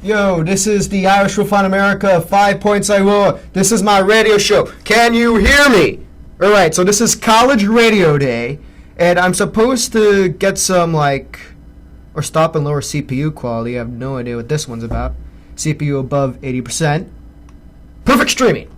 Yo, this is the Irish WolfHound America, 5 Points I Will. This is my radio show. Can you hear me? Alright, so this is college radio day, and I'm supposed to get some, or stop and lower CPU quality. I have no idea what this one's about. CPU above 80%. Perfect streaming.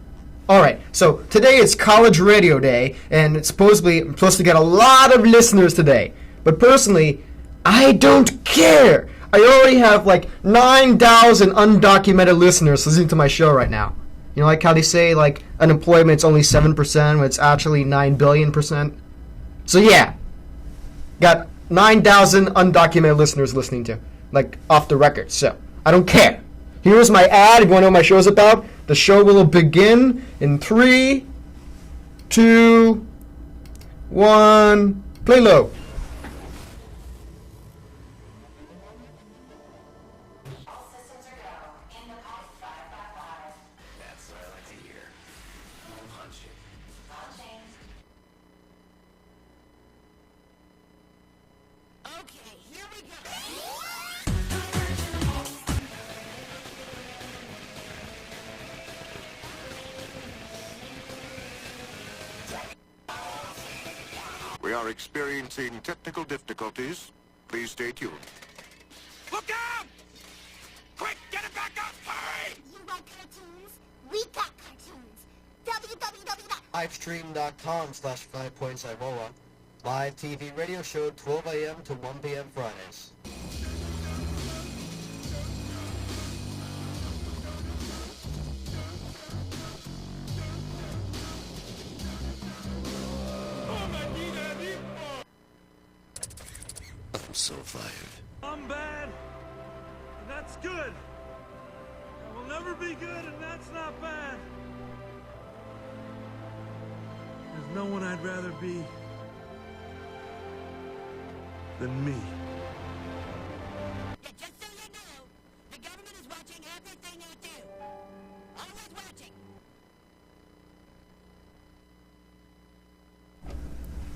Alright, so today is college radio day, and I'm supposed to get a lot of listeners today. But personally, I don't care. I already have 9,000 undocumented listeners listening to my show right now. You know, like how they say unemployment's only 7% when it's actually 9 billion %. So yeah, got 9,000 undocumented listeners listening to, off the record. So I don't care. Here's my ad. If you want to know what my show's about, the show will begin in 3, 2, 1. Play low. We are experiencing technical difficulties. Please stay tuned. Look out! Quick, get it back up! Hurry! You want cartoons? We got cartoons. www. Livestream.com/5pointsivola. Live TV radio show 12 a.m. to 1 p.m. Fridays. I'm so fired. I'm bad, and that's good. I will never be good, and that's not bad. There's no one I'd rather be than me. Yeah, just so you know, the government is watching everything you do. Always watching.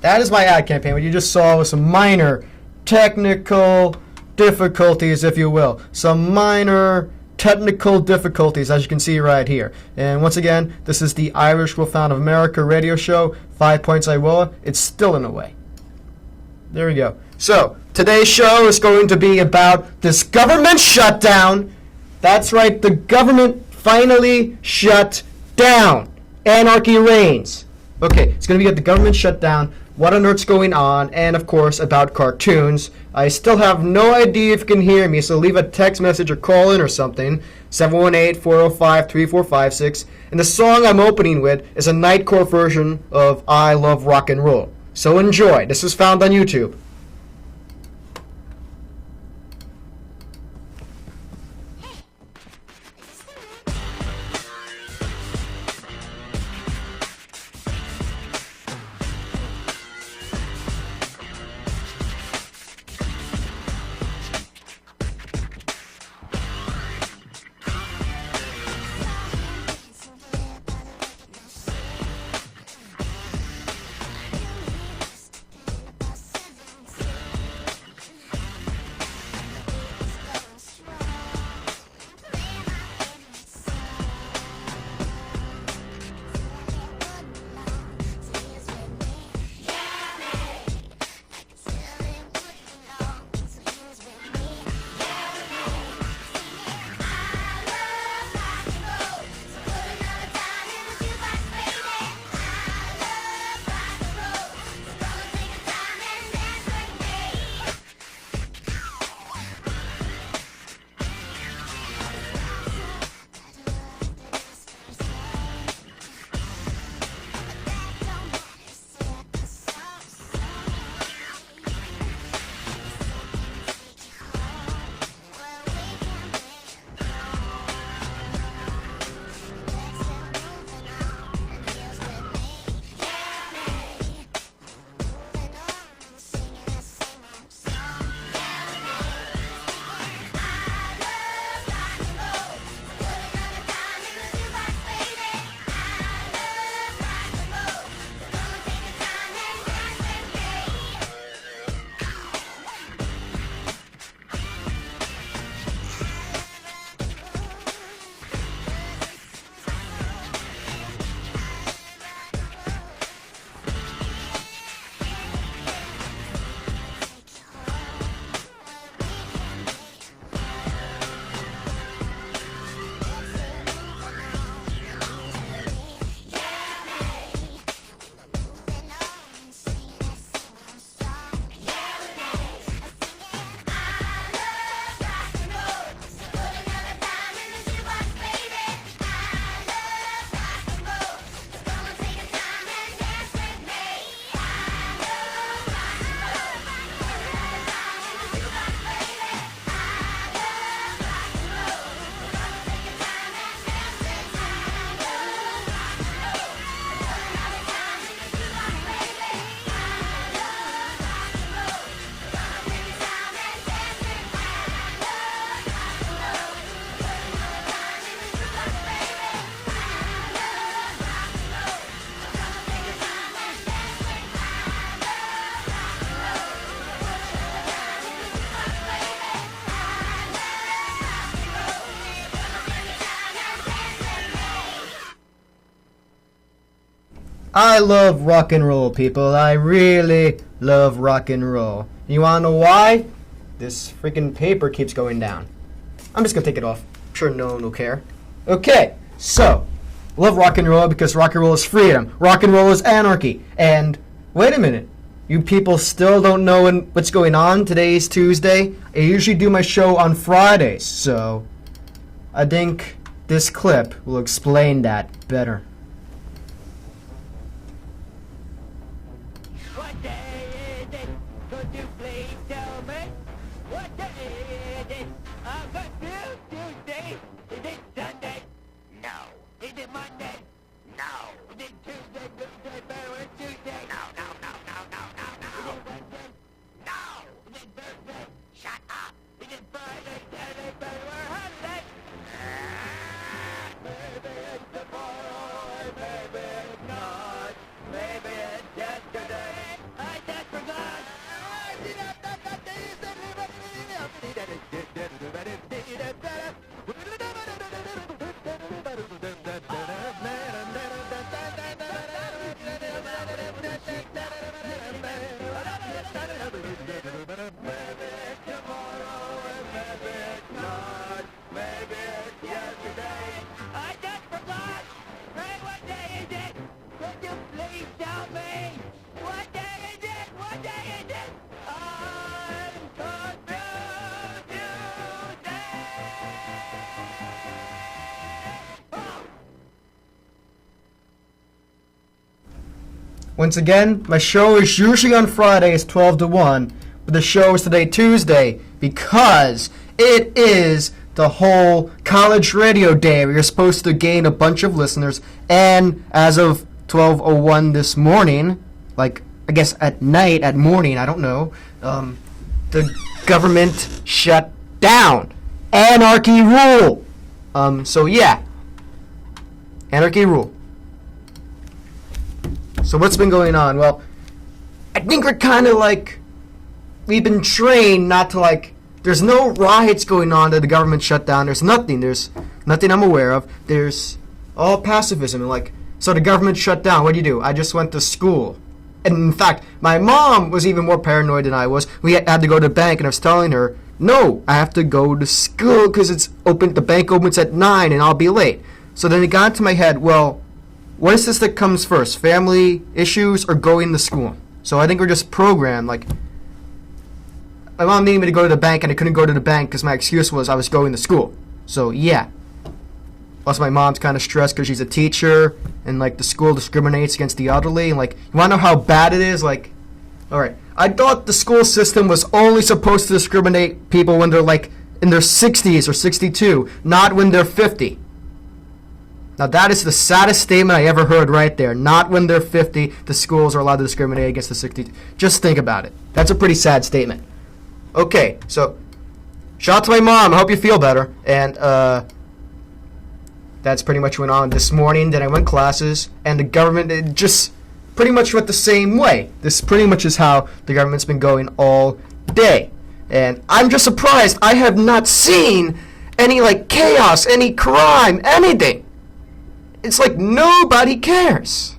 That is my ad campaign. What you just saw was some minor technical difficulties, if you will. Some minor technical difficulties, as you can see right here. And once again, this is the Irish WolfHound of America radio show, 5 Points I Will. It's still in a way. There we go. So, today's show is going to be about this government shutdown. That's right, the government finally shut down. Anarchy reigns. Okay, it's going to be at the government shutdown, what on earth's going on, and of course about cartoons. I still have no idea if you can hear me, so leave a text message or call in or something. 718-405-3456. And the song I'm opening with is a nightcore version of I Love Rock and Roll. So enjoy. This is found on YouTube. I love rock and roll, people. I really love rock and roll. You wanna know why? This freaking paper keeps going down. I'm just gonna take it off. I'm sure no one will care. Okay, so, love rock and roll because rock and roll is freedom. Rock and roll is anarchy. And, wait a minute. You people still don't know what's going on? Today is Tuesday. I usually do my show on Fridays, so I think this clip will explain that better. What day is it? Could you please tell me? What day is it? But Tuesday? Is it Sunday? No. Is it Monday? No. Is it Tuesday, Wednesday, Tuesday? No. Is it Wednesday? No. Is it Thursday? Shut up. Is it Friday, Saturday, February, holiday? Maybe it's tomorrow, maybe it's not. Maybe it's yesterday. I just forgot. I just forgot! Hey, what day is it? Could you please tell me? What day is it? What day is it? I'm confused Tuesday! Oh! Once again, my show is usually on Fridays 12 to 1, but the show is today Tuesday because it is the whole college radio day where you're supposed to gain a bunch of listeners, and as of 12:01 this morning, like I guess at morning, I don't know, the government shut down. Anarchy rule. So yeah, anarchy rule. So what's been going on? Well, I think we're kind of like, we've been trained not to like, there's no riots going on that the government shut down. There's nothing I'm aware of. There's all pacifism. And like, so the government shut down. What do? I just went to school. And in fact, my mom was even more paranoid than I was. We had to go to the bank, and I was telling her, no, I have to go to school because it's open. The bank opens at 9 and I'll be late. So then it got into my head, well, what is this that comes first? Family issues or going to school? So I think we're just programmed, like, my mom needed me to go to the bank, and I couldn't go to the bank because my excuse was I was going to school. So, yeah. Also, my mom's kind of stressed because she's a teacher, and, like, the school discriminates against the elderly. And, like, you want to know how bad it is? Like, alright, I thought the school system was only supposed to discriminate people when they're, like, in their 60s or 62, not when they're 50. Now, that is the saddest statement I ever heard right there. Not when they're 50, the schools are allowed to discriminate against the 60. Just think about it. That's a pretty sad statement. Okay, so shout out to my mom. I hope you feel better. And that's pretty much went on this morning. Then I went classes, and the government it just pretty much went the same way. This pretty much is how the government's been going all day. And I'm just surprised I have not seen any like chaos, any crime, anything. It's like nobody cares.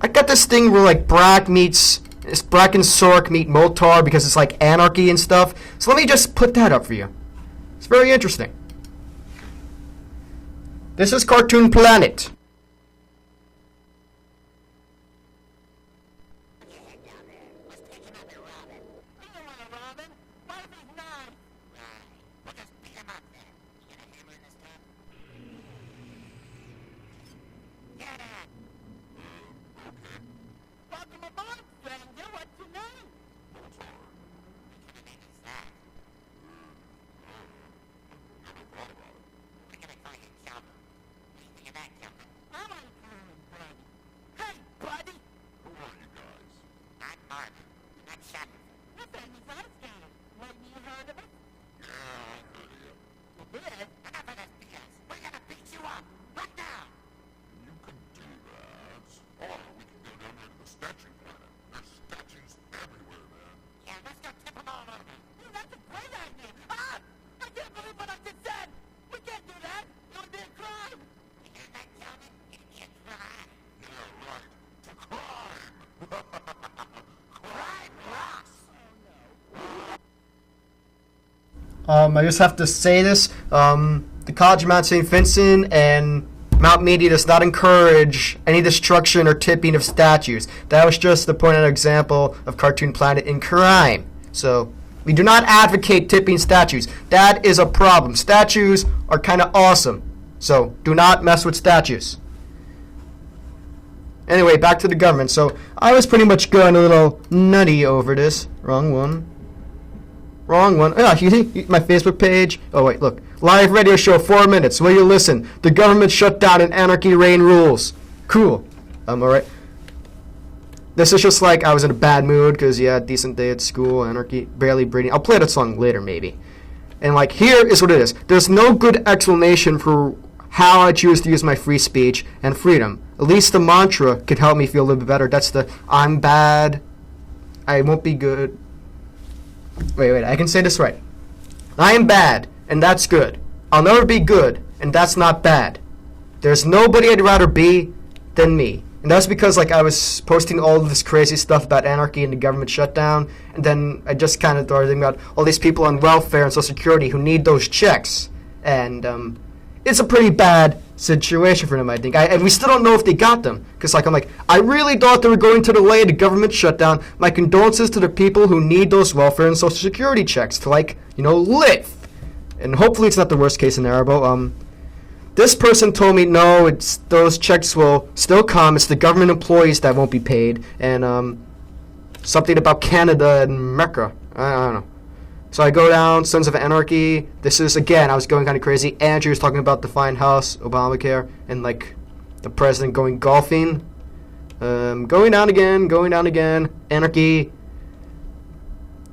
I got this thing where like Brack and Sork meet Motar because it's like anarchy and stuff. So let me just put that up for you. It's very interesting. This is Cartoon Planet. I just have to say this. The College of Mount St. Vincent and Mount Media does not encourage any destruction or tipping of statues. That was just to point out an example of Cartoon Planet in crime. So, we do not advocate tipping statues. That is a problem. Statues are kind of awesome. So, do not mess with statues. Anyway, back to the government. So, I was pretty much going a little nutty over this. Wrong one. Ah, you see my Facebook page? Oh, wait, look. Live radio show, 4 minutes. Will you listen? The government shut down and anarchy reign rules. Cool. Alright. This is just like I was in a bad mood because, yeah, decent day at school, anarchy, barely breathing. I'll play that song later, maybe. And, like, here is what it is. There's no good explanation for how I choose to use my free speech and freedom. At least the mantra could help me feel a little bit better. That's the, I'm bad, I won't be good. Wait, I can say this right. I am bad, and that's good. I'll never be good, and that's not bad. There's nobody I'd rather be than me. And that's because, like, I was posting all of this crazy stuff about anarchy and the government shutdown, and then I just kind of started thinking about all these people on welfare and Social Security who need those checks. And, it's a pretty bad situation for them, I think. And we still don't know if they got them. Because, like, I'm like, I really thought they were going to delay the government shutdown. My condolences to the people who need those welfare and Social Security checks to, like, live. And hopefully it's not the worst case scenario. This person told me, no, it's those checks will still come. It's the government employees that won't be paid. And, something about Canada and Mecca. I don't know. So I go down, Sons of Anarchy. This is, again, I was going kind of crazy. Andrew was talking about the fine house, Obamacare, and, like, the president going golfing. Going down again. Anarchy.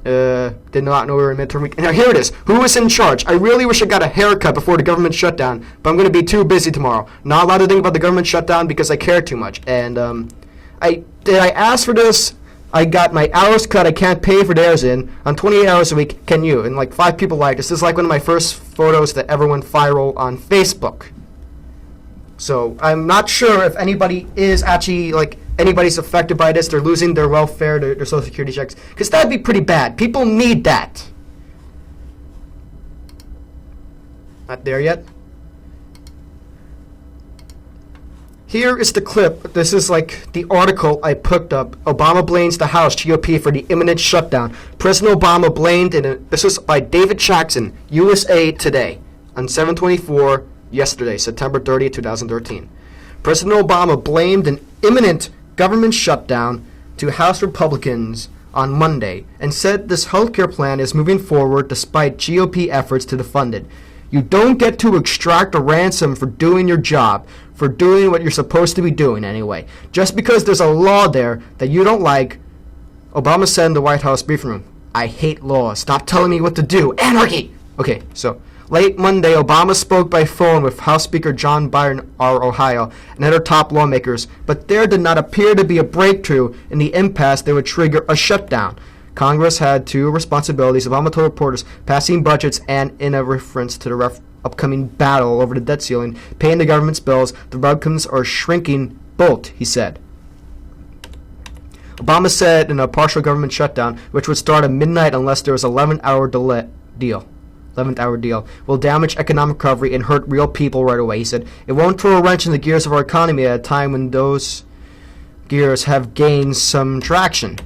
Did not know we were in midterm week. Now, here it is. Who is in charge? I really wish I got a haircut before the government shutdown, but I'm going to be too busy tomorrow. Not allowed to think about the government shutdown because I care too much. And, I asked for this? I got my hours cut. I can't pay for theirs in. On 28 hours a week, can you? And, like, 5 people liked this. This is, like, one of my first photos that ever went viral on Facebook. So, I'm not sure if anybody is actually, like, anybody's affected by this. They're losing their welfare, their Social Security checks. Because that'd be pretty bad. People need that. Not there yet. Here is the clip. This is like the article I picked up. Obama blames the House GOP for the imminent shutdown. President Obama blamed this is by David Jackson, USA Today, on 7/24 yesterday, September 30, 2013. President Obama blamed an imminent government shutdown to House Republicans on Monday and said this healthcare plan is moving forward despite GOP efforts to defund it. You don't get to extract a ransom for doing your job, for doing what you're supposed to be doing anyway. Just because there's a law there that you don't like, Obama said in the White House briefing room, I hate laws. Stop telling me what to do. Anarchy! Okay, so late Monday, Obama spoke by phone with House Speaker John Byron, R. Ohio, and other top lawmakers, but there did not appear to be a breakthrough in the impasse that would trigger a shutdown. Congress had 2 responsibilities, Obama told reporters, passing budgets and, in a reference to the upcoming battle over the debt ceiling, paying the government's bills. The Republicans are shrinking both, he said. Obama said in a partial government shutdown, which would start at midnight unless there was an 11th-hour deal, will damage economic recovery and hurt real people right away. He said, it won't throw a wrench in the gears of our economy at a time when those gears have gained some traction.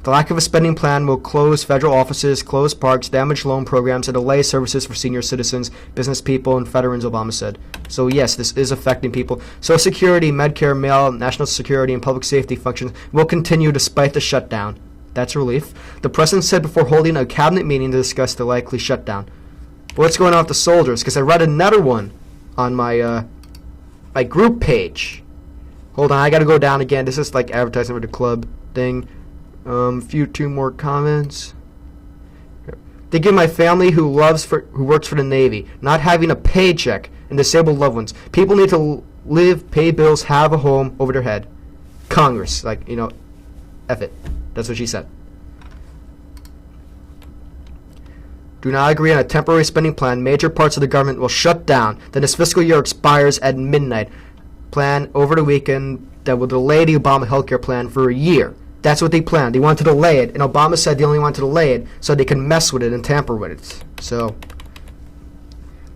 The lack of a spending plan will close federal offices, close parks, damage loan programs, and delay services for senior citizens, business people, and veterans, Obama said. So yes, this is affecting people. Social Security, Medicare, mail, national security, and public safety functions will continue despite the shutdown. That's a relief. The president said before holding a cabinet meeting to discuss the likely shutdown. But what's going on with the soldiers? Because I read another one on my my group page. Hold on, I gotta go down again. This is like advertising for the club thing. Two more comments. They give my family who works for the Navy, not having a paycheck, and disabled loved ones. People need to live, pay bills, have a home over their head. Congress, F it. That's what she said. Do not agree on a temporary spending plan. Major parts of the government will shut down. Then this fiscal year expires at midnight. Plan over the weekend that will delay the Obama healthcare plan for a year. That's what they planned. They wanted to delay it, and Obama said they only wanted to delay it so they can mess with it and tamper with it. So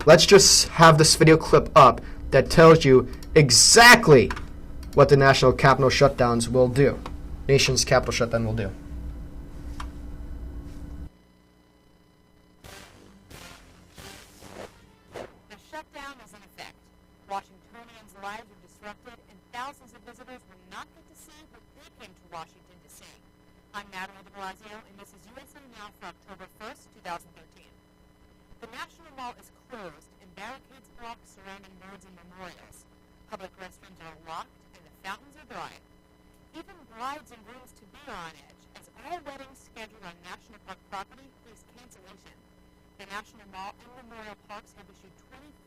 let's just have this video clip up that tells you exactly what the national capital shutdowns will do. Nation's capital shutdown will do. The shutdown is in effect. Washingtonians' lives were disrupted, and thousands of visitors will not get to see what they came to Washington to see. I'm Natalie de Blasio, and this is USA Now for October 1st, 2013. The National Mall is closed, and barricades block surrounding roads and memorials. Public restrooms are locked, and the fountains are dry. Even brides and grooms to be are on edge, as all weddings scheduled on National Park property face cancellation. The National Mall and Memorial Parks have issued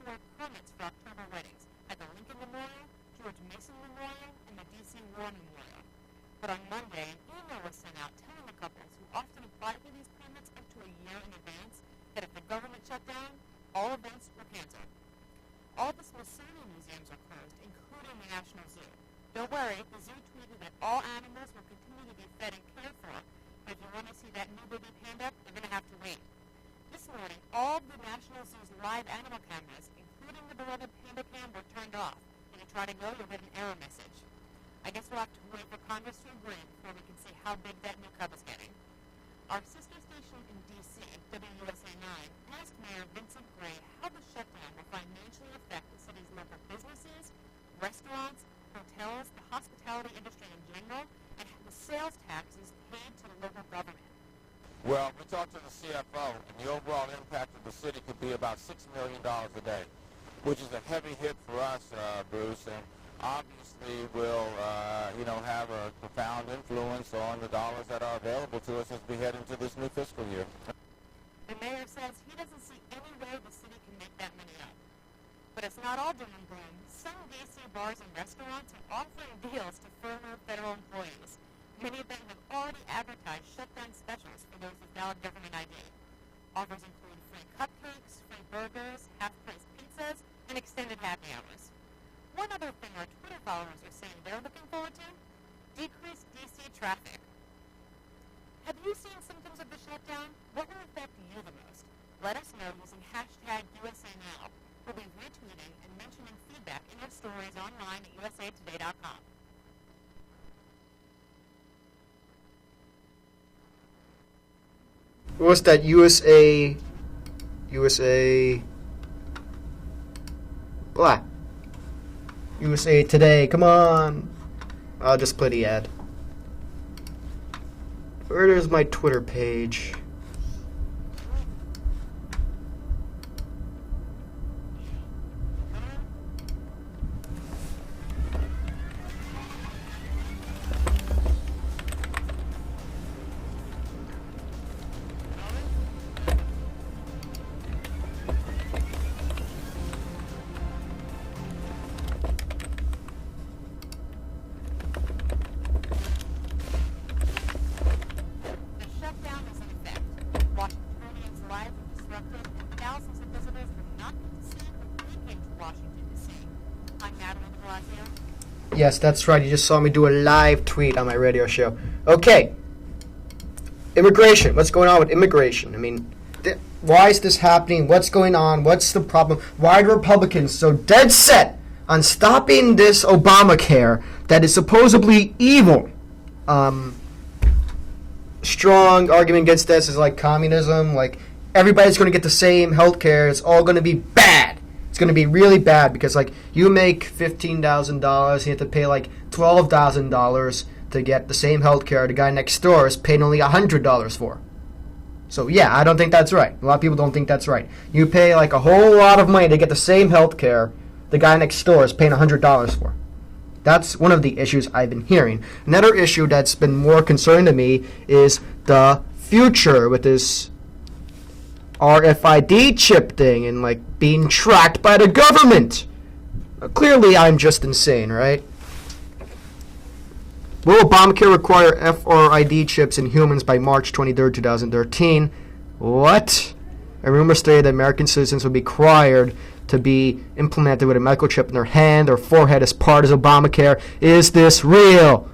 24 permits for October weddings at the Lincoln Memorial, George Mason Memorial, and the D.C. War Memorial. But on Monday, an email was sent out telling the couples who often apply for these permits up to a year in advance that if the government shut down, all events were canceled. All the Smithsonian museums are closed, including the National Zoo. Don't worry, the zoo tweeted that all animals will continue to be fed and cared for, but if you want to see that new baby panda, you're going to have to wait. This morning, all of the National Zoo's live animal cameras, including the beloved panda cam, were turned off. If you try to go, you'll get an error message. I guess we'll have to wait for Congress to agree before we can see how big that new cub is getting. Our sister station in D.C., WUSA 9, asked Mayor Vincent Gray how the shutdown will financially affect the city's local businesses, restaurants, hotels, the hospitality industry in general, and the sales taxes paid to the local government. Well, we talked to the CFO, and the overall impact of the city could be about $6 million a day, which is a heavy hit for us, Bruce, and obviously will, have a profound influence on the dollars that are available to us as we head into this new fiscal year. The mayor says he doesn't see any way the city can make that money up. But it's not all doom and gloom. Some D.C. bars and restaurants are offering deals to former federal employees. Many of them have already advertised shutdown specials for those with valid government ID. Offers include free cupcakes, free burgers, half-price pizzas, and extended happy hours. One other thing our Twitter followers are saying they're looking forward to? Decreased D.C. traffic. Have you seen symptoms of the shutdown? What will affect you the most? Let us know using hashtag USANow. We'll be retweeting and mentioning feedback in our stories online at usatoday.com. What's that? USA blah. USA Today. Come on. I'll just play the ad. Where is my Twitter page? Yes, that's right. You just saw me do a live tweet on my radio show. Okay. Immigration. What's going on with immigration? I mean, why is this happening? What's going on? What's the problem? Why are Republicans so dead set on stopping this Obamacare that is supposedly evil? Strong argument against this is like communism. Like, everybody's going to get the same health care. It's all going to be bad. It's going to be really bad because, like, you make $15,000, you have to pay, like, $12,000 to get the same health care the guy next door is paying only $100 for. So, yeah, I don't think that's right. A lot of people don't think that's right. You pay, like, a whole lot of money to get the same health care the guy next door is paying $100 for. That's one of the issues I've been hearing. Another issue that's been more concerning to me is the future with this RFID chip thing and, like, being tracked by the government. Clearly, I'm just insane, right? Will Obamacare require FRID chips in humans by March 23, 2013? What? A rumor stated that American citizens would be required to be implemented with a microchip in their hand or forehead as part of Obamacare. Is this real?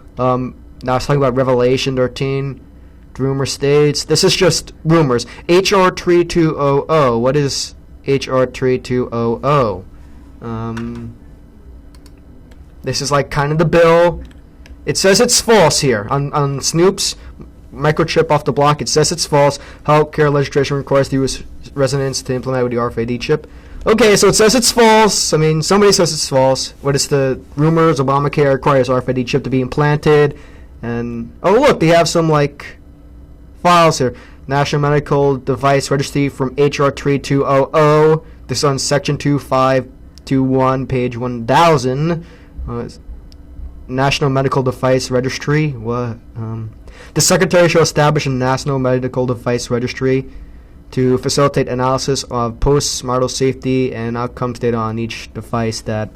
Now it's talking about Revelation 13. Rumor states. This is just rumors. HR 3200. What is HR 3200? This is like kind of the bill. It says it's false here on Snoop's microchip off the block. It says it's false. Healthcare legislation requires the U.S. residents to implement with the RFID chip. Okay, so it says it's false. I mean, somebody says it's false. What is the rumors? Obamacare requires RFID chip to be implanted. And oh look, they have some like files here. National Medical Device Registry from HR 3200. This is on section 2521, page 1000. National Medical Device Registry. What? The Secretary shall establish a National Medical Device Registry to facilitate analysis of post-marital safety and outcomes data on each device that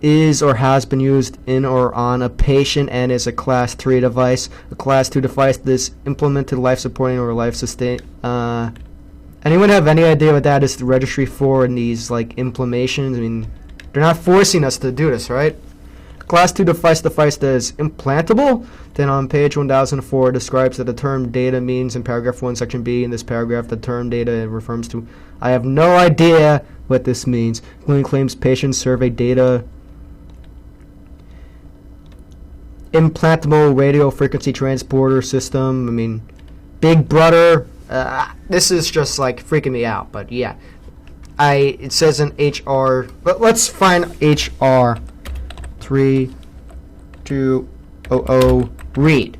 is or has been used in or on a patient and is a Class 3 device. A Class 2 device that is implemented life-supporting or life-sustaining. Anyone have any idea what that is the registry for in these like implementations? I mean, they're not forcing us to do this, right? Class 2 device that is implantable. Then on page 1004 describes that the term data means in paragraph 1, section B. In this paragraph, the term data refers to. I have no idea what this means. Including claims patient survey data. Implantable radio frequency transporter system. I mean, Big Brother. This is just like freaking me out. But yeah, it says in HR. But let's find HR 3200. Read.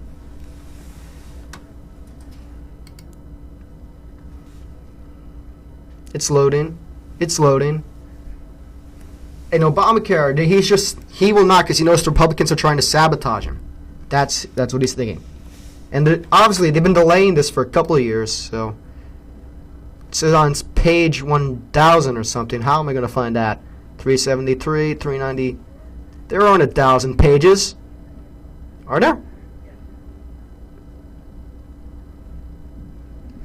It's loading. It's loading. And Obamacare, he will not, because he knows the Republicans are trying to sabotage him. That's what he's thinking. And obviously, they've been delaying this for a couple of years, so. It says on page 1000 or something. How am I going to find that? 373, 390. There aren't 1,000 pages. Are there?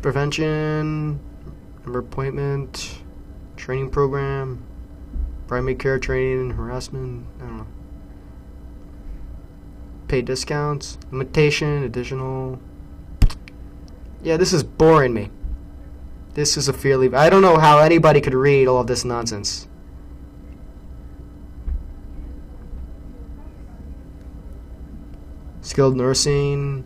Prevention, number appointment, training program, primary care training, harassment, I don't know. Paid discounts, limitation, additional. Yeah, this is boring me. This is a fear leave. I don't know how anybody could read all of this nonsense. Skilled nursing.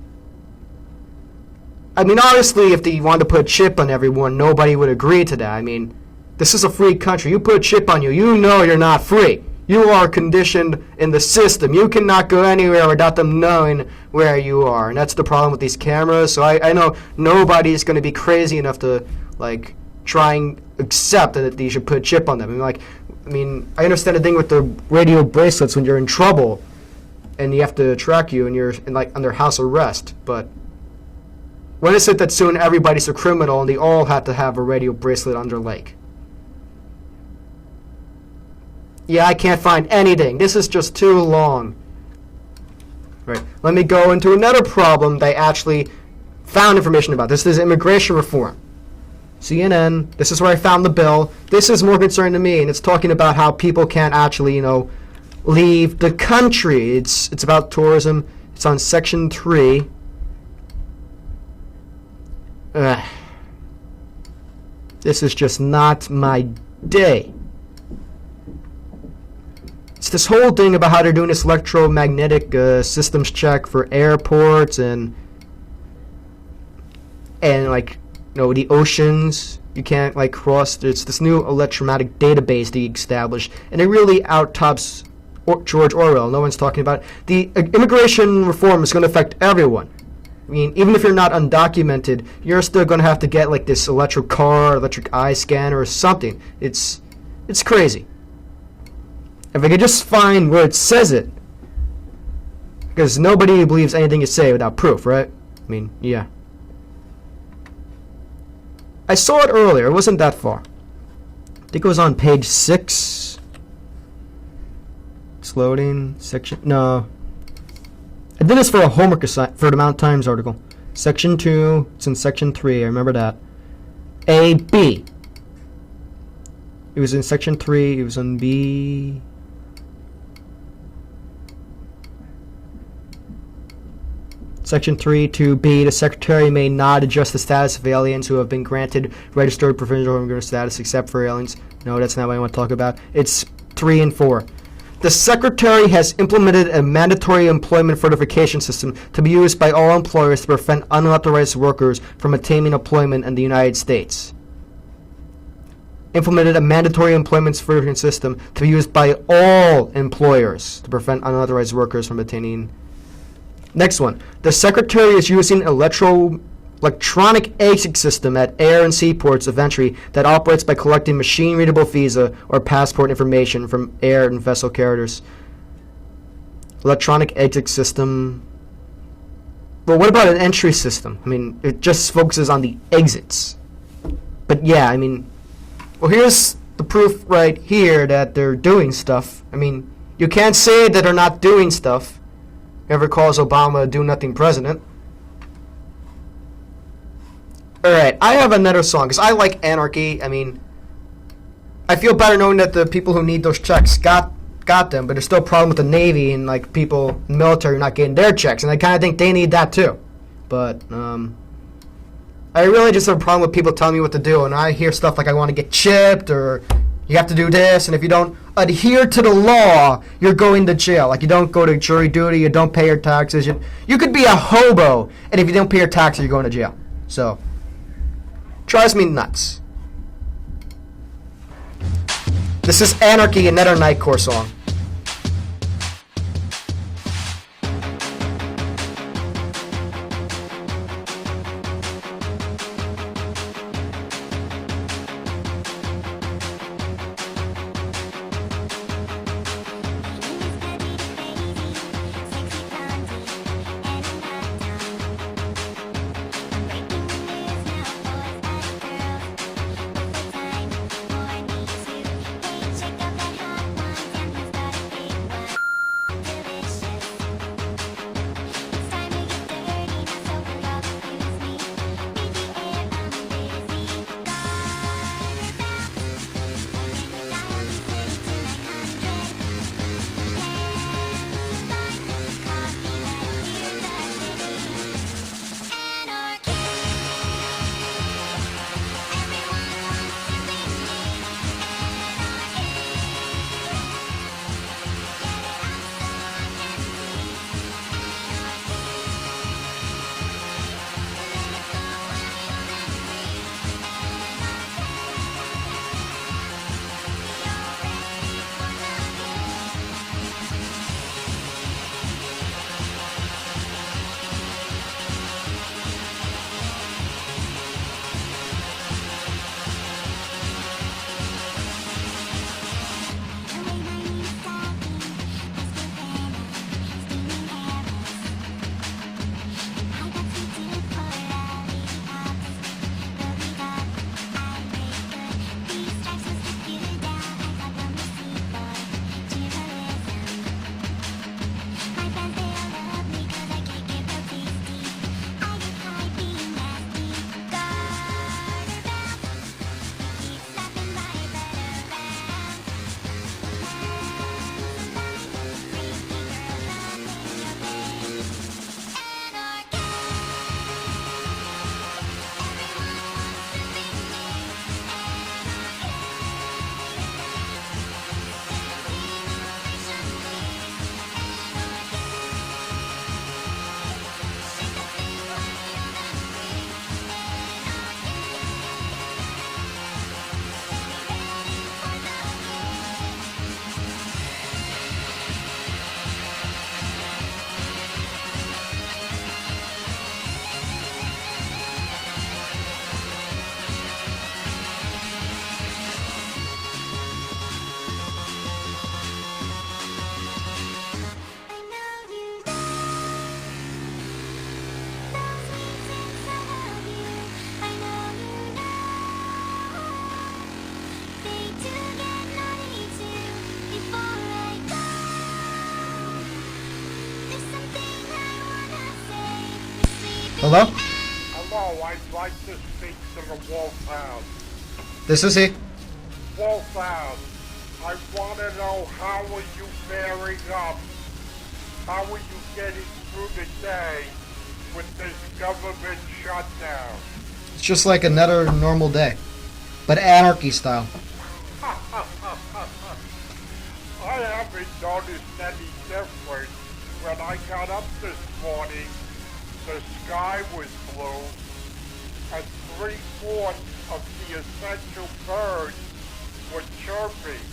I mean, obviously, if they wanted to put a chip on everyone, nobody would agree to that. I mean, this is a free country. You put a chip on you, you know you're not free. You are conditioned in the system. You cannot go anywhere without them knowing where you are. And that's the problem with these cameras. So I know nobody's going to be crazy enough to, like, try and accept that they should put a chip on them. I mean, I understand the thing with the radio bracelets when you're in trouble and you have to track you and you're under house arrest. But when is it that soon everybody's a criminal and they all have to have a radio bracelet on their leg? Yeah, I can't find anything. This is just too long. Right. Let me go into another problem they actually found information about. This is immigration reform. CNN, this is where I found the bill. This is more concerning to me, and it's talking about how people can't actually, leave the country. It's about tourism. It's on section 3. This is just not my day. It's this whole thing about how they're doing this electromagnetic systems check for airports and the oceans. You can't cross. It's this new electromagnetic database they established, and it really out-tops George Orwell. No one's talking about it. The immigration reform is going to affect everyone. I mean, even if you're not undocumented, you're still going to have to get this electric car, electric eye scanner, or something. It's crazy. If I could just find where it says it, because nobody believes anything you say without proof, right? I mean, yeah. I saw it earlier. It wasn't that far. I think it was on page 6. It's loading. Section. No. I did this for a homework assignment for the Mount Times article. Section 2. It's in section 3. I remember that. A, B. It was in section 3. It was on B. Section 3(2)(b), the Secretary may not adjust the status of aliens who have been granted registered provisional immigrant status except for aliens. No, that's not what I want to talk about. It's 3 and 4. The Secretary has implemented a mandatory employment verification system to be used by all employers to prevent unauthorized workers from obtaining employment in the United States. Implemented a mandatory employment verification system to be used by all employers to prevent unauthorized workers from obtaining. Next one. The Secretary is using electronic exit system at air and seaports of entry that operates by collecting machine-readable visa or passport information from air and vessel carriers. Electronic exit system. Well, what about an entry system? I mean, it just focuses on the exits. But yeah, I mean, well, here's the proof right here that they're doing stuff. I mean, you can't say that they're not doing stuff. Whoever calls Obama a do-nothing president. Alright, I have another song, because I like Anarchy. I mean, I feel better knowing that the people who need those checks got them, but there's still a problem with the Navy and, like, people in the military not getting their checks, and I kind of think they need that, too. But, I really just have a problem with people telling me what to do, and I hear stuff like I want to get chipped, or you have to do this, and if you don't adhere to the law, you're going to jail. Like, you don't go to jury duty, you don't pay your taxes. You could be a hobo, and if you don't pay your taxes, you're going to jail. So, drives me nuts. This is Anarchy, another Nightcore song. Hello? Hello, I'd like to speak to the WolfHound. This is he. WolfHound, I want to know how are you bearing up? How are you getting through the day? government shutdown. It's just like another normal day, but anarchy style. I haven't noticed any difference. When I got up this morning, the sky was blue, and 3/4 of the essential birds were chirping.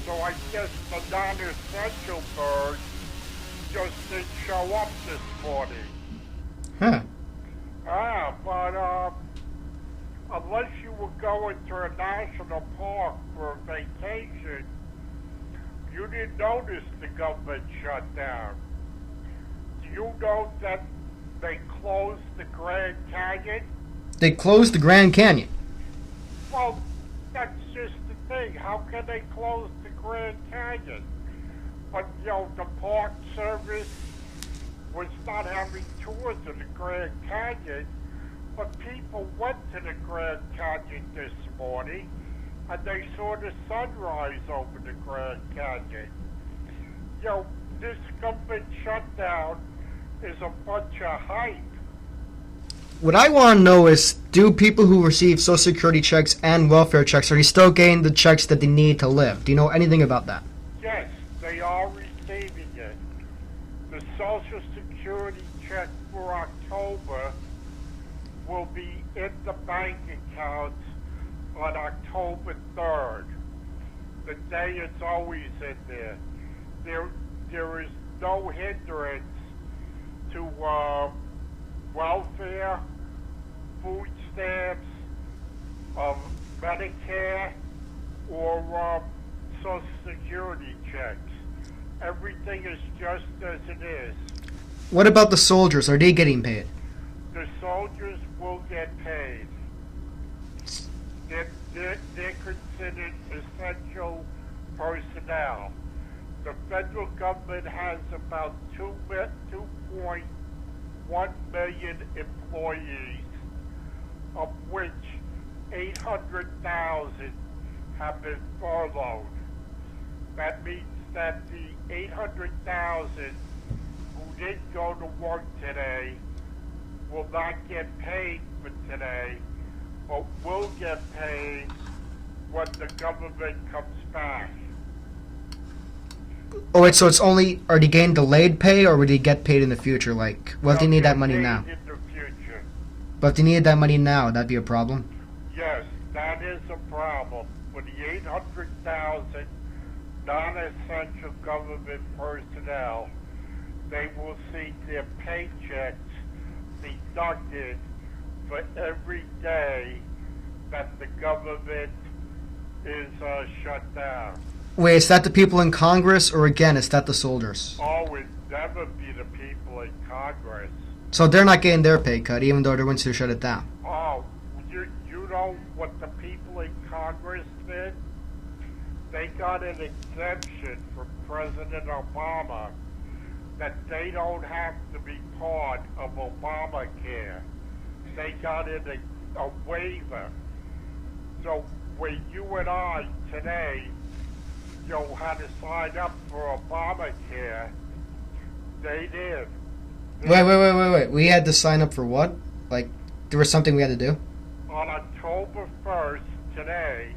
So I guess the non-essential birds just didn't show up this morning. Huh. But unless you were going to a national park for a vacation, you didn't notice the government shutdown. Do you know that they closed the Grand Canyon? They closed the Grand Canyon. Well, that's just the thing. How can they close the Grand Canyon? But, the Park Service was not having tours of the Grand Canyon, but people went to the Grand Canyon this morning, and they saw the sunrise over the Grand Canyon. This government shutdown is a bunch of hype. What I want to know is, do people who receive Social Security checks and welfare checks, are they still getting the checks that they need to live? Do you know anything about that? Yes, they are receiving it. The Social Security check for October will be in the bank accounts on October 3rd. The day it's always in there. There is no hindrance to welfare, food stamps, Medicare, or Social Security checks. Everything is just as it is. What about the soldiers? Are they getting paid? The soldiers will get paid. They're considered essential personnel. The federal government has about 2.1 million employees, of which 800,000 have been furloughed. That means that the 800,000 who didn't go to work today will not get paid for today, but will get paid when the government comes back. Oh wait, so it's only, are they getting delayed pay, or would they get paid in the future? Like, what if they need that money now? In the future. But if they needed that money now, that'd be a problem? Yes, that is a problem. For the 800,000 non-essential government personnel, they will see their paychecks deducted for every day that the government is shut down. Wait, is that the people in Congress, or again, is that the soldiers? Oh, it'd never be the people in Congress. So they're not getting their pay cut, even though they went to shut it down? Oh, you know what the people in Congress did? They got an exemption from President Obama that they don't have to be part of Obamacare. They got a waiver. So when you and I today, had to sign up for Obamacare, they did. Wait. We had to sign up for what? Like, there was something we had to do? On October 1st, today,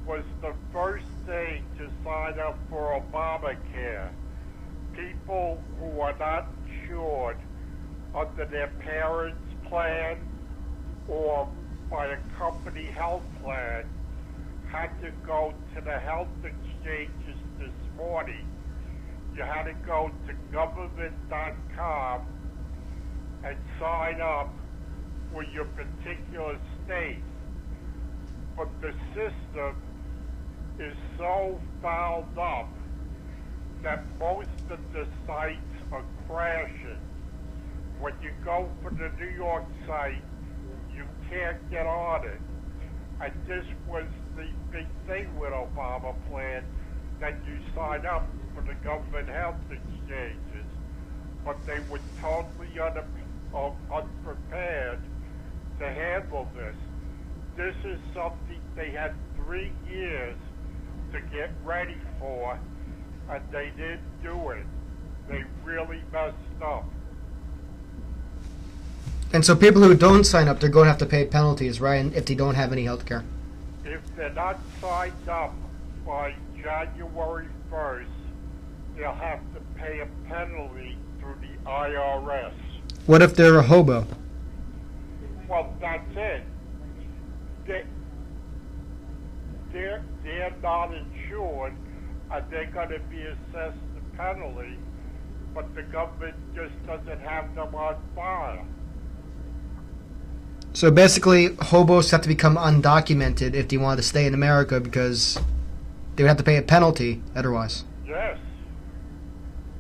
was the first day to sign up for Obamacare. People who are not insured under their parents' plan or by a company health plan had to go to the health exchanges this morning. You had to go to government.com and sign up for your particular state. But the system is so fouled up that most of the sites are crashing. When you go for the New York site, you can't get on it. And this was the big thing with Obama plan, that you sign up for the government health exchanges, but they were totally unprepared to handle this. This is something they had 3 years to get ready for, and they didn't do it. They really messed up. And so people who don't sign up, they're going to have to pay penalties, right? And if they don't have any health care. If they're not signed up by January 1st, they'll have to pay a penalty through the IRS. What if they're a hobo? Well, that's it. They're not insured, and they're going to be assessed the penalty, but the government just doesn't have them on file. So basically, hobos have to become undocumented if they want to stay in America because they would have to pay a penalty otherwise. Yes.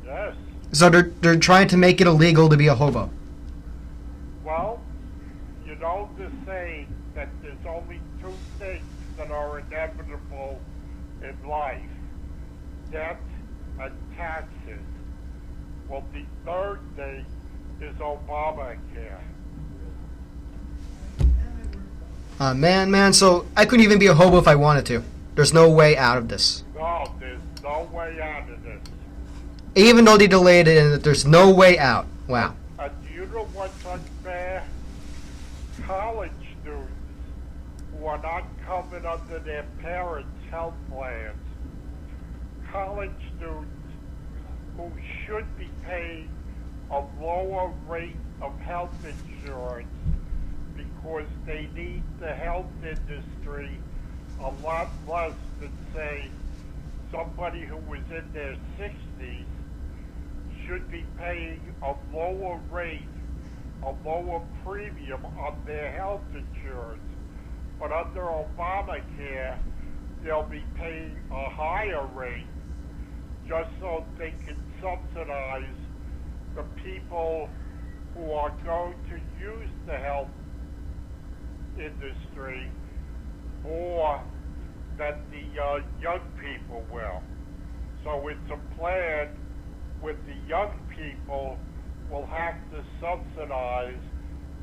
Yes. So they're trying to make it illegal to be a hobo. Well, you know the saying that there's only two things that are inevitable in life: death and taxes. Well, the third thing is Obamacare. Man, so I couldn't even be a hobo if I wanted to. There's no way out of this. No, there's no way out of this. Even though they delayed it, and there's no way out. Wow. And do you know what's unfair? College students who are not covered under their parents' health plans, college students who should be paying a lower rate of health insurance because they need the health industry a lot less than, say, somebody who was in their 60s, should be paying a lower rate, a lower premium on their health insurance. But under Obamacare, they'll be paying a higher rate just so they can subsidize the people who are going to use the health industry more than the young people will. So it's a plan with the young people will have to subsidize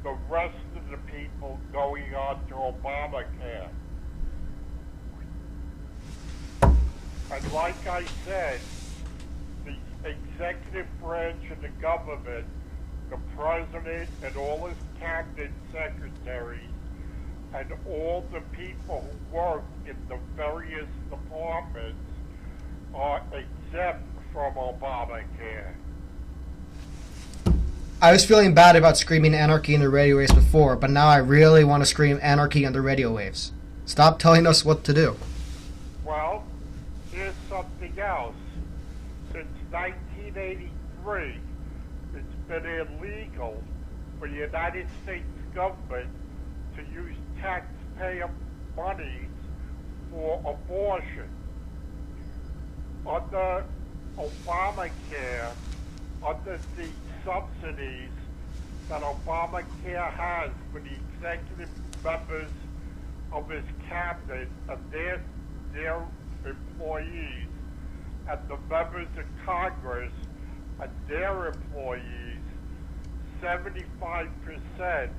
the rest of the people going on to Obamacare. And like I said, the executive branch of the government, the president and all his cabinet secretaries, and all the people who work in the various departments are exempt from Obamacare. I was feeling bad about screaming anarchy in the radio waves before, but now I really want to scream anarchy on the radio waves. Stop telling us what to do. Well, here's something else. Since 1983, it's been illegal for the United States government to use taxpayer money for abortion. Under Obamacare, under the subsidies that Obamacare has for the executive members of his cabinet and their employees, and the members of Congress and their employees, 75%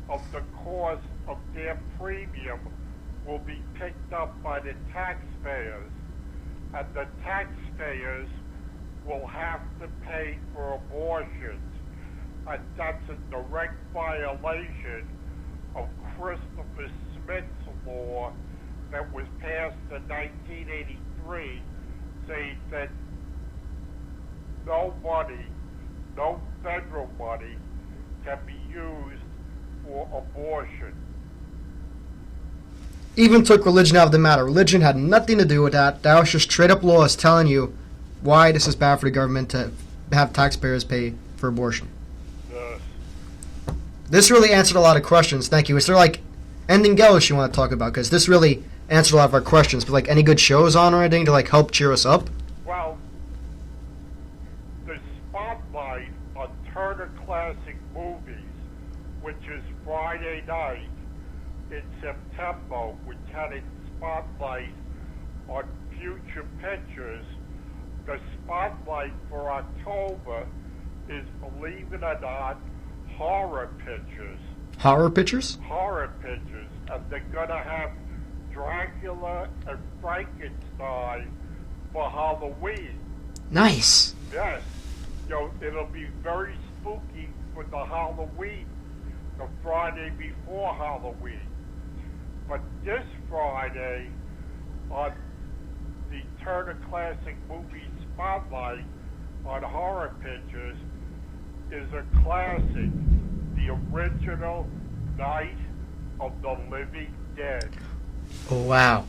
of the cost of their premium will be picked up by the taxpayers, and the taxpayers will have to pay for abortions. And that's a direct violation of Christopher Smith's law that was passed in 1983, saying that no money, no federal money, can be used for abortion. Even took religion out of the matter. Religion had nothing to do with that. That was just straight up laws telling you why this is bad for the government to have taxpayers pay for abortion. Yes. This really answered a lot of questions. Thank you. Is there like anything else you want to talk about? Because this really answered a lot of our questions. But like any good shows on or anything to like help cheer us up? Well, the spotlight on Turner Classic Movies, which is Friday night in September, which had its spotlight on future pictures. The spotlight for October is, believe it or not, horror pictures. Horror pictures? Horror pictures. And they're going to have Dracula and Frankenstein for Halloween. Nice. Yes. You know, it'll be very spooky for the Halloween the Friday before Halloween. But this Friday, on the Turner Classic Movie Spotlight on Horror Pictures, is a classic, the original Night of the Living Dead. Oh, wow.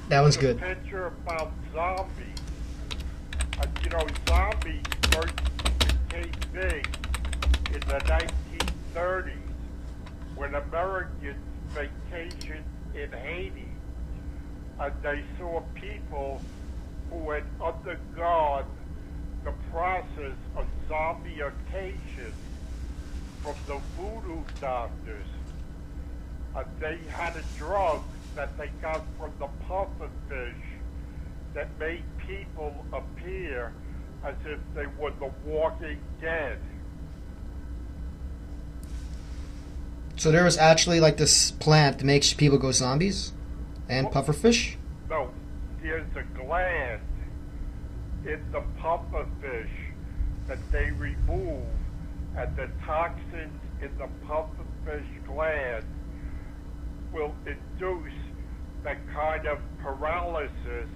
That was good. A picture about zombies. Zombies first became big in the 1930s when Americans vacationed in Haiti, and they saw people who had undergone the process of zombification from the voodoo doctors. They had a drug that they got from the pufferfish that made people appear as if they were the Walking Dead. So there was actually like this plant that makes people go zombies? And pufferfish? No, there's a gland in the pufferfish that they remove, and the toxins in the pufferfish gland will induce that kind of paralysis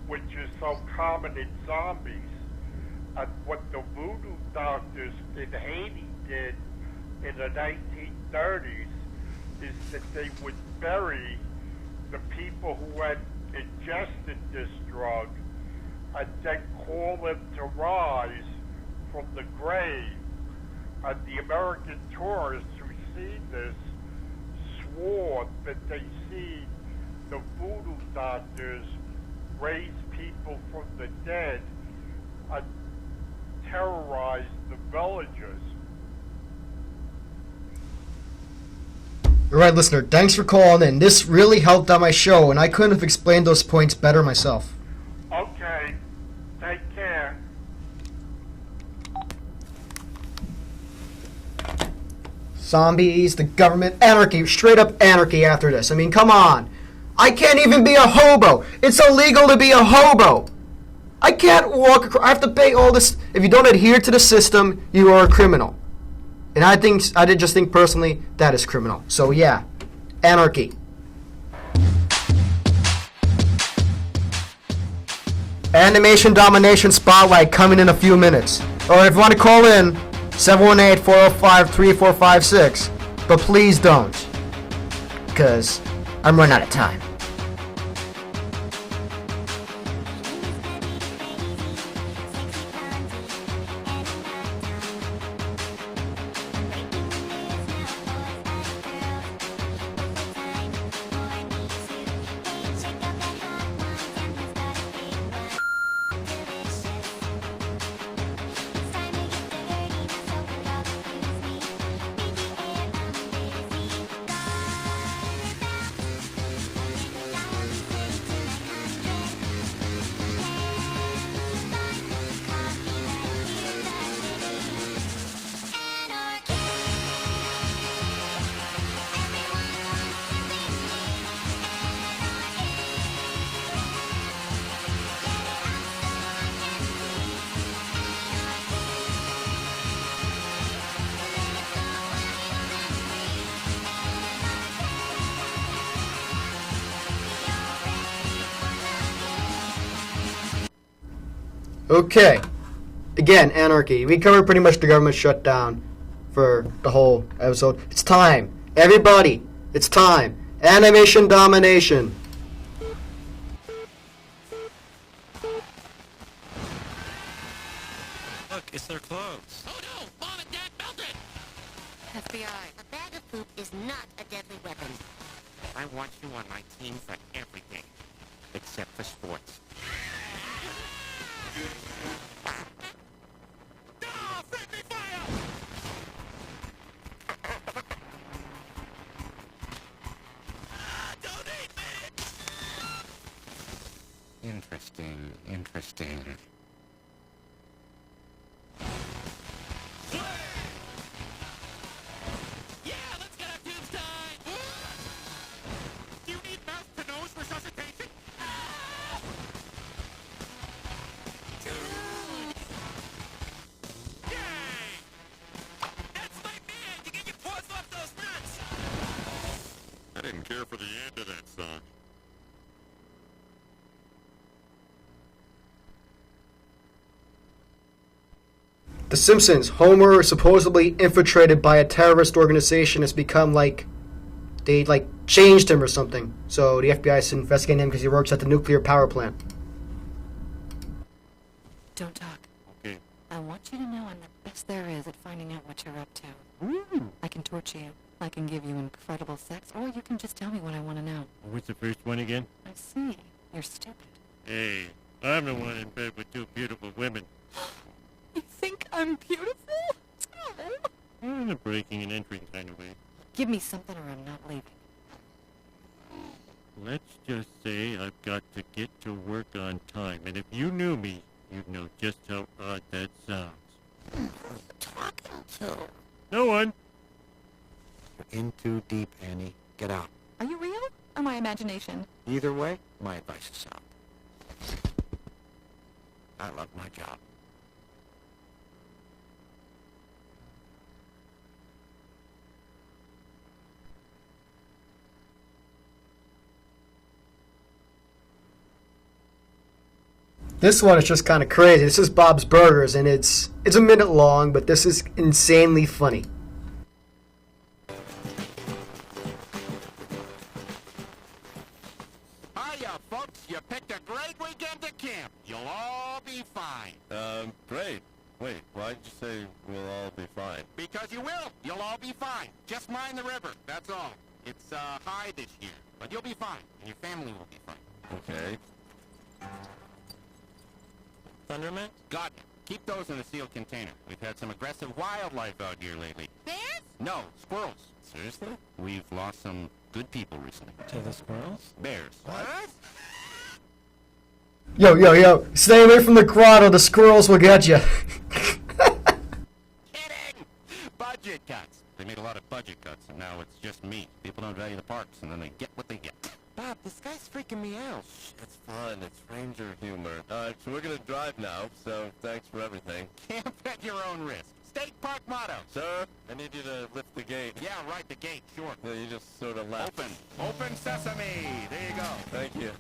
which is so common in zombies. And what the voodoo doctors in Haiti did in the 1930s is that they would bury the people who had ingested this drug and then call them to rise from the grave. And the American tourists who seen this swore that they seen the voodoo doctors raise people from the dead and terrorize the villagers. All right, listener, thanks for calling in. This really helped out my show, and I couldn't have explained those points better myself. Okay, take care. Zombies, the government, anarchy, straight up anarchy after this. I mean, come on. I can't even be a hobo. It's illegal to be a hobo. I can't walk across. I have to pay all this. If you don't adhere to the system, you are a criminal. And I did just think personally that is criminal. So yeah, anarchy. Animation Domination Spotlight coming in a few minutes. Or if you want to call in, 718-405-3456. But please don't. Because I'm running out of time. Okay. Again, anarchy. We covered pretty much the government shutdown for the whole episode. It's time. Everybody, it's time. Animation domination. Look, it's their clothes. Oh no! Mom and Dad melted! FBI. A bag of poop is not a deadly weapon. I want you on my team for everything, except for sports. Ah, friendly fire! Don't eat me! Interesting. Yeah, let's get our tubes tied! Do you need mouth-to-nose resuscitation? Dude! Yay! That's my man! You get your paws off those didn't care for the end of that song. The Simpsons. Homer, supposedly infiltrated by a terrorist organization, has become like they like changed him or something. So the FBI is investigating him because he works at the nuclear power plant. Don't talk. Okay. I want you to know I'm the best there is at finding out what you're up to. Ooh. I can torture you. I can give you incredible sex, or you can just tell me what I want to know. What's the first one again? I see. You're stupid. Hey, I'm the one in bed with two beautiful women. You think I'm beautiful? Oh. In a breaking and entering kind of way. Give me something or I'm not leaving. Let's just say I've got to get to work on time, and if you knew me, you'd know just how odd that sounds. Who are you talking to? No one. You're in too deep, Annie. Get out. Are you real? Or my imagination? Either way, my advice is out. I love my job. This one is just kind of crazy. This is Bob's Burgers, and it's a minute long, but this is insanely funny. Hiya, folks. You picked a great weekend to camp. You'll all be fine. Great. Wait, why'd you say we'll all be fine? Because you will. You'll all be fine. Just mind the river. That's all. It's, high this year. But you'll be fine. And your family will be fine. Okay. Thunderman? Got it. Keep those in a sealed container. We've had some aggressive wildlife out here lately. Bears? No, squirrels. Seriously? We've lost some good people recently. To the squirrels? Bears. What? Yo. Stay away from the grotto. The squirrels will get you. Kidding! Budget cuts. They made a lot of budget cuts, and now it's just me. People don't value the parks, and then they get what they get. Bob, this guy's freaking me out. It's fun. It's ranger humor. Alright, so we're gonna drive now, so thanks for everything. Camp at your own risk. State park motto. Sir, I need you to lift the gate. Yeah, right, the gate, sure. Yeah, you just sort of left. Open sesame. There you go. Thank you.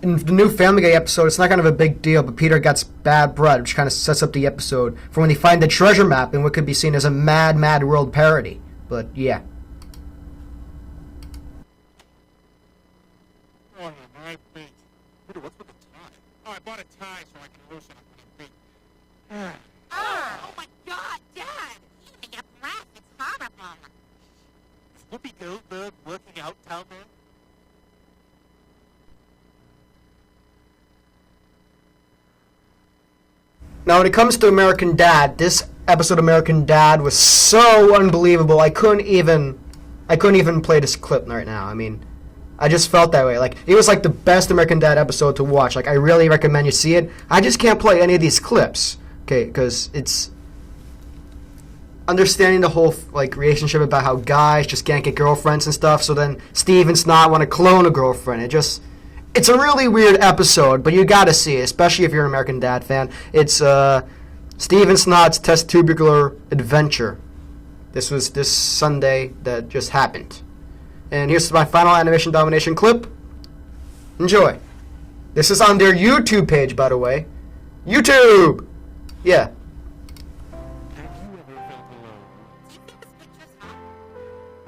In the new Family Guy episode, it's not kind of a big deal, but Peter gets bad blood, which kind of sets up the episode for when they find the treasure map in what could be seen as a Mad World parody. But yeah. Oh, my feet. Peter, what's with the tie? Oh, I bought a tie so I can loosen up my feet. Oh my God, Dad! You make up laugh. It's horrible. Is Whoopi Goldberg working out down there? Now, when it comes to American Dad, this episode of American Dad was so unbelievable. I couldn't even play this clip right now. I mean, I just felt that way. Like, it was like the best American Dad episode to watch. Like, I really recommend you see it. I just can't play any of these clips, okay? Because it's understanding the whole like relationship about how guys just can't get girlfriends and stuff. So then Steve and Snot want to clone a girlfriend. It's a really weird episode, but you gotta see it, especially if you're an American Dad fan. It's Steve and Snot's testicular adventure. This was this Sunday that just happened. And here's my final animation domination clip. Enjoy. This is on their YouTube page, by the way. YouTube! Yeah. Have you ever felt alone? Do you think this picture's hot?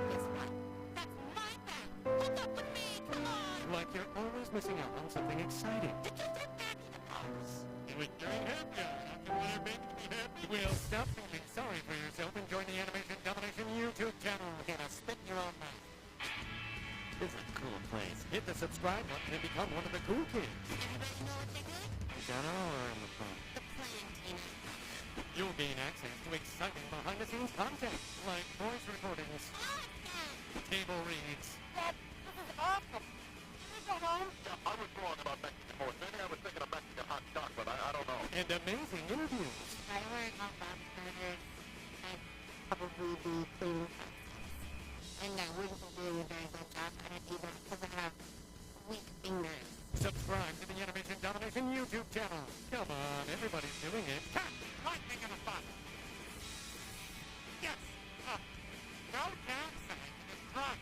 Guess what? That's my bag. Hook up with me. Come on. Like you're always missing out on something exciting. Did you get back in the box? You would very happy. After what I made me happy. Well, stop feeling sorry for yourself and join the Animation Domination YouTube channel. Get a spit in your own mouth. This is a cool place. Hit the subscribe button and become one of the cool kids. Everybody know what they did? Is that all or on the phone? The plan, Tina. You'll gain access to exciting behind-the-scenes content, like voice recordings, Awesome. table reads, This is awesome. Can we go home? I was wrong about Mexican horse. Maybe I was thinking of Mexican hot chocolate. I don't know. and amazing interviews. I learned how Bob's Burgers. I'd probably be cleaning. And I wouldn't be doing a very good job at it either because I have weak fingers. Subscribe to the Animation Domination YouTube channel. Come on, everybody's doing it. Cut! Lightning in a spot! Yes! No downside to this run.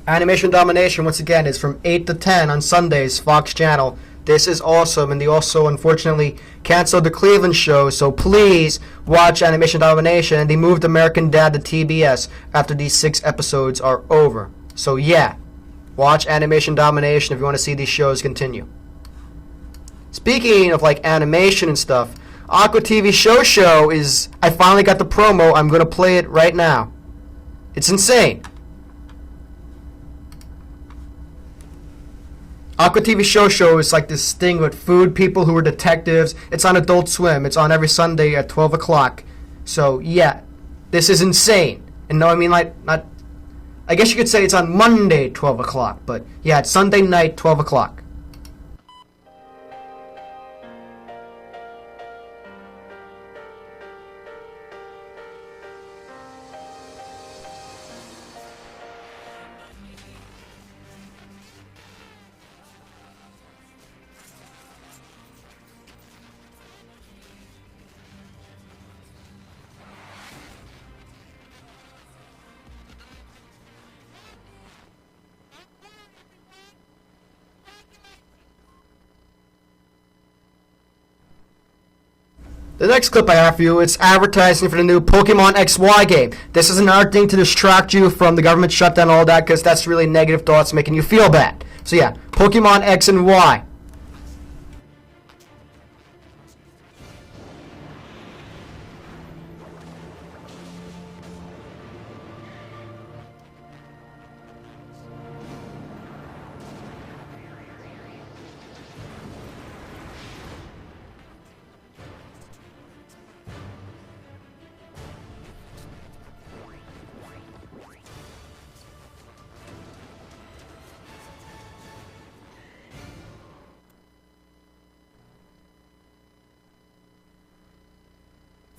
Animation Domination, once again, is from 8 to 10 on Sundays, Fox Channel. This is awesome, and they also, unfortunately, canceled the Cleveland show, so please watch Animation Domination, and they moved American Dad to TBS after these 6 episodes are over. So yeah, watch Animation Domination if you want to see these shows continue. Speaking of, like, animation and stuff, Aqua TV Show is, I finally got the promo, I'm going to play it right now. It's insane. Aqua TV Show is like this thing with food people who are detectives. It's on Adult Swim. It's on every Sunday at 12 o'clock. So, yeah, this is insane. And no, I mean, like, not... I guess you could say it's on Monday, 12 o'clock. But, yeah, it's Sunday night, 12 o'clock. The next clip I have for you, it's advertising for the new Pokemon XY game. This is an art thing to distract you from the government shutdown and all that, because that's really negative thoughts making you feel bad. So yeah, Pokemon X and Y.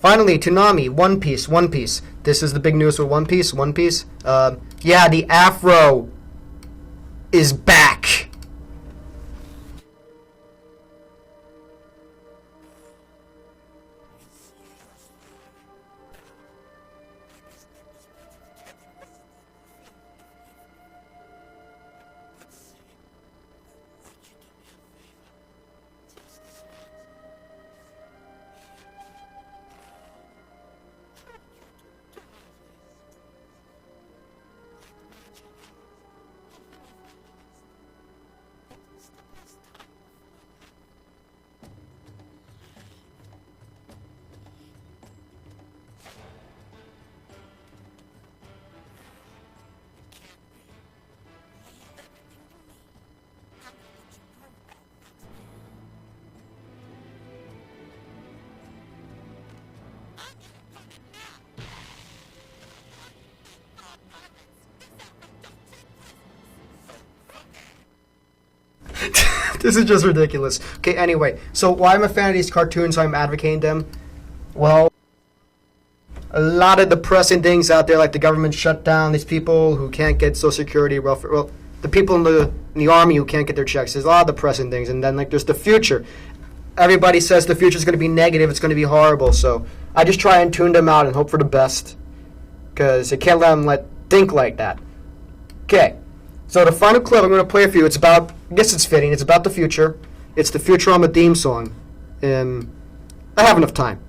Finally, Toonami, One Piece. This is the big news with One Piece. Yeah, the Afro is back. This is just ridiculous. Okay, anyway, so why I'm a fan of these cartoons, why I'm advocating them? Well, a lot of depressing things out there, like the government shutdown, these people who can't get Social Security, welfare, well, the people in the army who can't get their checks. There's a lot of depressing things, and then like there's the future. Everybody says the future is going to be negative, it's going to be horrible, so I just try and tune them out and hope for the best, because you can't let them think like that. Okay. So the final clip I'm going to play for you, it's about, I guess it's fitting, it's about the future. It's the Futurama theme song. I have enough time.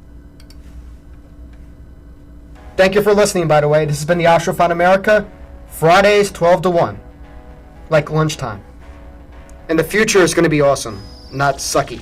Thank you for listening, by the way. This has been the Astrophone America, Fridays 12 to 1, like lunchtime. And the future is going to be awesome, not sucky.